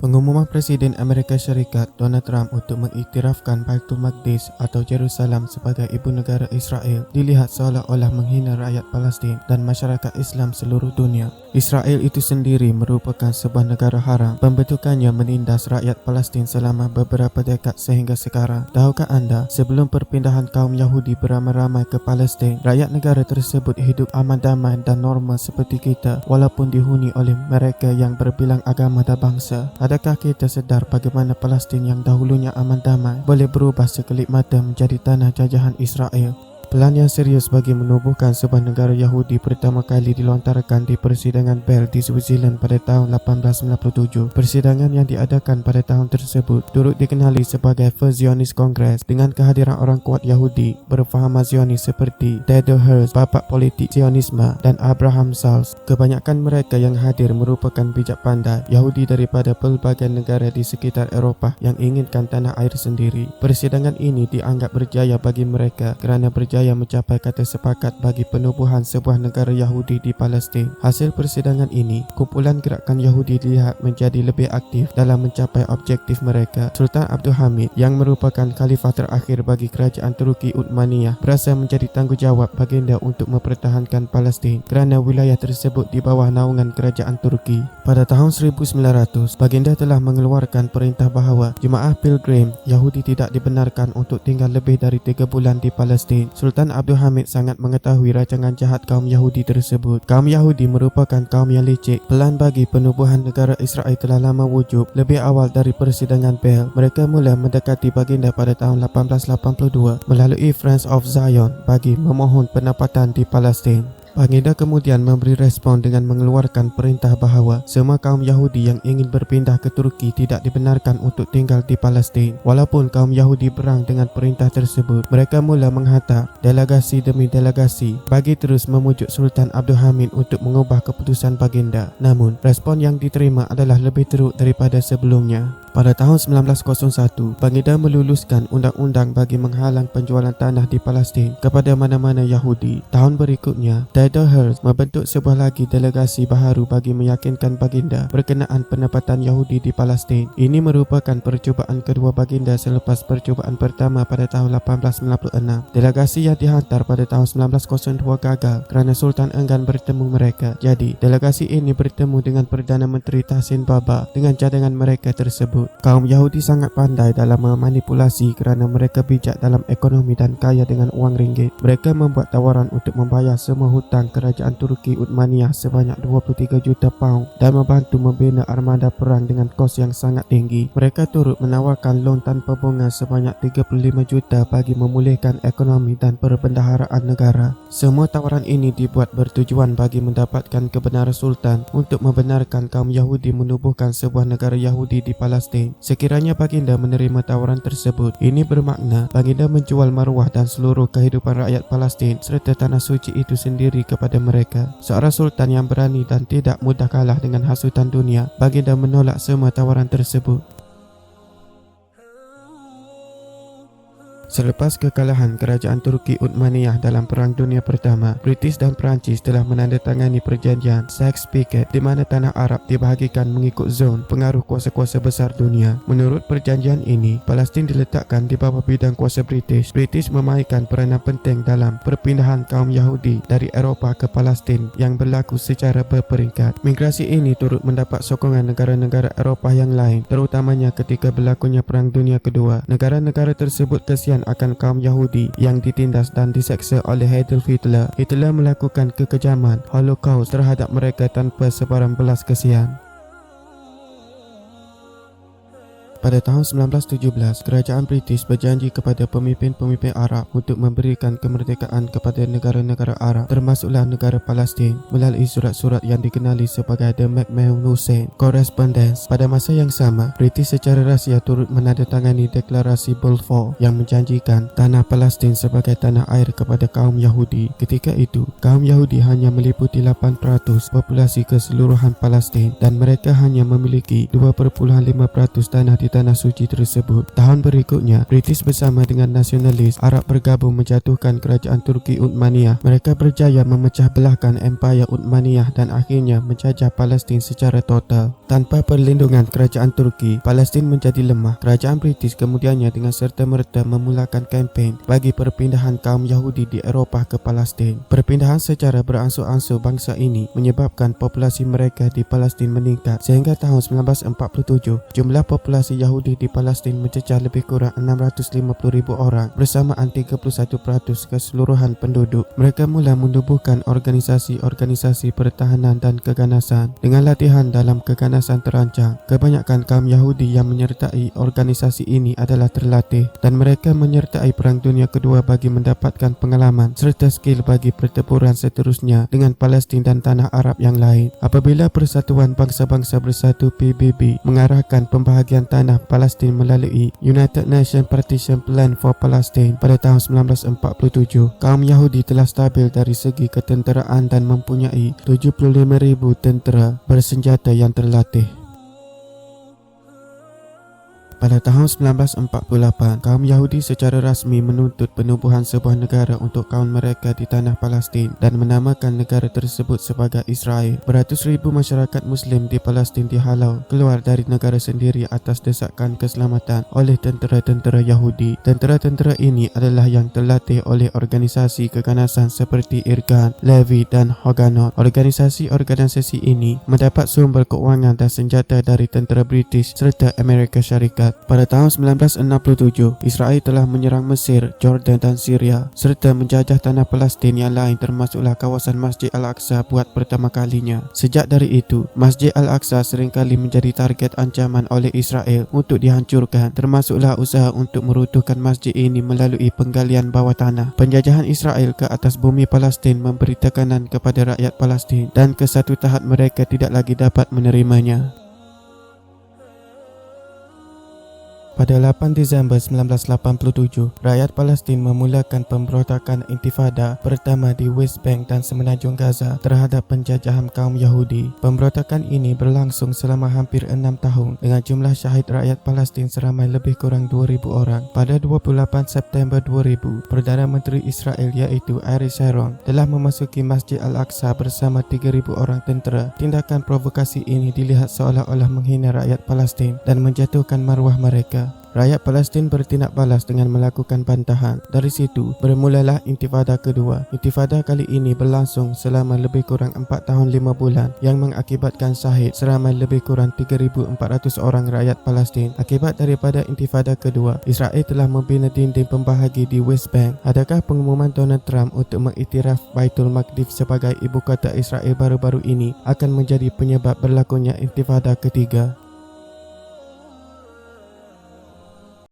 Pengumuman Presiden Amerika Syarikat Donald Trump untuk mengiktirafkan Baitul Maqdis atau Jerusalem sebagai ibu negara Israel dilihat seolah-olah menghina rakyat Palestin dan masyarakat Islam seluruh dunia. Israel itu sendiri merupakan sebuah negara haram. Pembentukannya menindas rakyat Palestin selama beberapa dekad sehingga sekarang. Tahukah anda, sebelum perpindahan kaum Yahudi beramai-ramai ke Palestin, rakyat negara tersebut hidup aman damai dan normal seperti kita walaupun dihuni oleh mereka yang berbilang agama dan bangsa. Adakah kita sedar bagaimana Palestin yang dahulunya aman damai boleh berubah sekelip mata menjadi tanah jajahan Israel? Pelan yang serius bagi menubuhkan sebuah negara Yahudi pertama kali dilontarkan di persidangan Bell di Switzerland pada tahun 1897. Persidangan yang diadakan pada tahun tersebut turut dikenali sebagai First Zionist Congress dengan kehadiran orang kuat Yahudi berfaham Zionis seperti Theodor Herzl, bapak politik Zionisme, dan Abraham Salz. Kebanyakan mereka yang hadir merupakan bijak pandai Yahudi daripada pelbagai negara di sekitar Eropah yang inginkan tanah air sendiri. Persidangan ini dianggap berjaya bagi mereka kerana berjaya mencapai kata sepakat bagi penubuhan sebuah negara Yahudi di Palestin. Hasil persidangan ini, kumpulan gerakan Yahudi dilihat menjadi lebih aktif dalam mencapai objektif mereka. Sultan Abdul Hamid yang merupakan khalifah terakhir bagi kerajaan Turki Uthmaniyah berasa menjadi tanggungjawab baginda untuk mempertahankan Palestin kerana wilayah tersebut di bawah naungan kerajaan Turki. Pada tahun 1900, baginda telah mengeluarkan perintah bahawa jemaah pilgrim Yahudi tidak dibenarkan untuk tinggal lebih dari 3 bulan di Palestin. Sultan Abdul Hamid sangat mengetahui rancangan jahat kaum Yahudi tersebut. Kaum Yahudi merupakan kaum yang licik. Pelan bagi penubuhan negara Israel telah lama wujud. Lebih awal dari persidangan Bell, mereka mula mendekati baginda pada tahun 1882 melalui Friends of Zion bagi memohon pendapatan di Palestin. Baginda kemudian memberi respon dengan mengeluarkan perintah bahawa semua kaum Yahudi yang ingin berpindah ke Turki tidak dibenarkan untuk tinggal di Palestin. Walaupun kaum Yahudi berang dengan perintah tersebut, mereka mula menghantar delegasi demi delegasi bagi terus memujuk Sultan Abdul Hamid untuk mengubah keputusan baginda. Namun, respon yang diterima adalah lebih teruk daripada sebelumnya. Pada tahun 1901, baginda meluluskan undang-undang bagi menghalang penjualan tanah di Palestin kepada mana-mana Yahudi. Tahun berikutnya, Theodor Herzl membentuk sebuah lagi delegasi baharu bagi meyakinkan baginda berkenaan pendapatan Yahudi di Palestin. Ini merupakan percubaan kedua baginda selepas percubaan pertama pada tahun 1896. Delegasi yang dihantar pada tahun 1902 gagal kerana Sultan enggan bertemu mereka. Jadi, delegasi ini bertemu dengan Perdana Menteri Tahsin Baba dengan cadangan mereka tersebut. Kaum Yahudi sangat pandai dalam memanipulasi kerana mereka bijak dalam ekonomi dan kaya dengan wang ringgit. Mereka membuat tawaran untuk membayar semua hutang kerajaan Turki Uthmaniyah sebanyak 23 juta pound dan membantu membina armada perang dengan kos yang sangat tinggi. Mereka turut menawarkan loan tanpa bunga sebanyak 35 juta bagi memulihkan ekonomi dan perbendaharaan negara. Semua tawaran ini dibuat bertujuan bagi mendapatkan kebenaran Sultan untuk membenarkan kaum Yahudi menubuhkan sebuah negara Yahudi di Palestin. Sekiranya baginda menerima tawaran tersebut, ini bermakna baginda menjual maruah dan seluruh kehidupan rakyat Palestin serta tanah suci itu sendiri kepada mereka. Seorang sultan yang berani dan tidak mudah kalah dengan hasutan dunia, baginda menolak semua tawaran tersebut. Selepas kekalahan kerajaan Turki Uthmaniyah dalam Perang Dunia Pertama, British dan Perancis telah menandatangani perjanjian Sykes-Picot di mana tanah Arab dibahagikan mengikut zon pengaruh kuasa-kuasa besar dunia. Menurut perjanjian ini, Palestin diletakkan di bawah bidang kuasa British. British memainkan peranan penting dalam perpindahan kaum Yahudi dari Eropah ke Palestin yang berlaku secara berperingkat. Migrasi ini turut mendapat sokongan negara-negara Eropah yang lain, terutamanya ketika berlakunya Perang Dunia Kedua. Negara-negara tersebut kesian akan kaum Yahudi yang ditindas dan diseksa oleh Adolf Hitler. Hitler melakukan kekejaman Holocaust terhadap mereka tanpa sebarang belas kasihan. Pada tahun 1917, kerajaan British berjanji kepada pemimpin-pemimpin Arab untuk memberikan kemerdekaan kepada negara-negara Arab, termasuklah negara Palestin, melalui surat-surat yang dikenali sebagai The McMahon-Hussein Correspondence. Pada masa yang sama, British secara rahsia turut menandatangani deklarasi Balfour yang menjanjikan tanah Palestin sebagai tanah air kepada kaum Yahudi. Ketika itu, kaum Yahudi hanya meliputi 8% populasi keseluruhan Palestin dan mereka hanya memiliki 2,5% tanah di tanah suci tersebut. Tahun berikutnya, British bersama dengan nasionalis Arab bergabung menjatuhkan kerajaan Turki Uthmaniyah. Mereka berjaya memecah belahkan Empayar Uthmaniyah dan akhirnya menjajah Palestin secara total. Tanpa perlindungan kerajaan Turki, Palestin menjadi lemah. Kerajaan British kemudiannya dengan serta-merta memulakan kempen bagi perpindahan kaum Yahudi di Eropah ke Palestin. Perpindahan secara beransur-ansur bangsa ini menyebabkan populasi mereka di Palestin meningkat sehingga tahun 1947 jumlah populasi Yahudi di Palestin mencecah lebih kurang 650,000 orang bersamaan 31% keseluruhan penduduk. Mereka mula menubuhkan organisasi-organisasi pertahanan dan keganasan. Dengan latihan dalam keganasan terancang, kebanyakan kaum Yahudi yang menyertai organisasi ini adalah terlatih dan mereka menyertai Perang Dunia Kedua bagi mendapatkan pengalaman serta skill bagi pertempuran seterusnya dengan Palestin dan tanah Arab yang lain. Apabila Persatuan Bangsa-Bangsa Bersatu PBB mengarahkan pembahagian tanah Palestin melalui United Nations Partition Plan for Palestine pada tahun 1947, kaum Yahudi telah stabil dari segi ketenteraan dan mempunyai 75,000 tentera bersenjata yang terlatih. Pada tahun 1948, kaum Yahudi secara rasmi menuntut penubuhan sebuah negara untuk kaum mereka di tanah Palestin dan menamakan negara tersebut sebagai Israel. Beratus ribu masyarakat Muslim di Palestin dihalau keluar dari negara sendiri atas desakan keselamatan oleh tentera-tentera Yahudi. Tentera-tentera ini adalah yang terlatih oleh organisasi keganasan seperti Irgun, Levi dan Haganah. Organisasi-organisasi ini mendapat sumber keuangan dan senjata dari tentera British serta Amerika Syarikat. Pada tahun 1967, Israel telah menyerang Mesir, Jordan dan Syria serta menjajah tanah Palestin yang lain termasuklah kawasan Masjid Al-Aqsa buat pertama kalinya. Sejak dari itu, Masjid Al-Aqsa seringkali menjadi target ancaman oleh Israel untuk dihancurkan, termasuklah usaha untuk meruntuhkan masjid ini melalui penggalian bawah tanah. Penjajahan Israel ke atas bumi Palestin memberi tekanan kepada rakyat Palestin dan ke satu tahap mereka tidak lagi dapat menerimanya. Pada 8 Disember 1987, rakyat Palestin memulakan pemberontakan intifada pertama di West Bank dan Semenanjung Gaza terhadap penjajahan kaum Yahudi. Pemberontakan ini berlangsung selama hampir 6 tahun dengan jumlah syahid rakyat Palestin seramai lebih kurang 2,000 orang. Pada 28 September 2000, Perdana Menteri Israel iaitu Ariel Sharon telah memasuki Masjid Al-Aqsa bersama 3,000 orang tentera. Tindakan provokasi ini dilihat seolah-olah menghina rakyat Palestin dan menjatuhkan maruah mereka. Rakyat Palestin bertindak balas dengan melakukan bantahan. Dari situ bermulalah Intifada kedua. Intifada kali ini berlangsung selama lebih kurang 4 tahun 5 bulan yang mengakibatkan syahid seramai lebih kurang 3,400 orang rakyat Palestin. Akibat daripada Intifada kedua, Israel telah membina dinding pembahagi di West Bank. Adakah pengumuman Donald Trump untuk mengiktiraf Baitul Maqdis sebagai ibu kota Israel baru-baru ini akan menjadi penyebab berlakunya Intifada ketiga?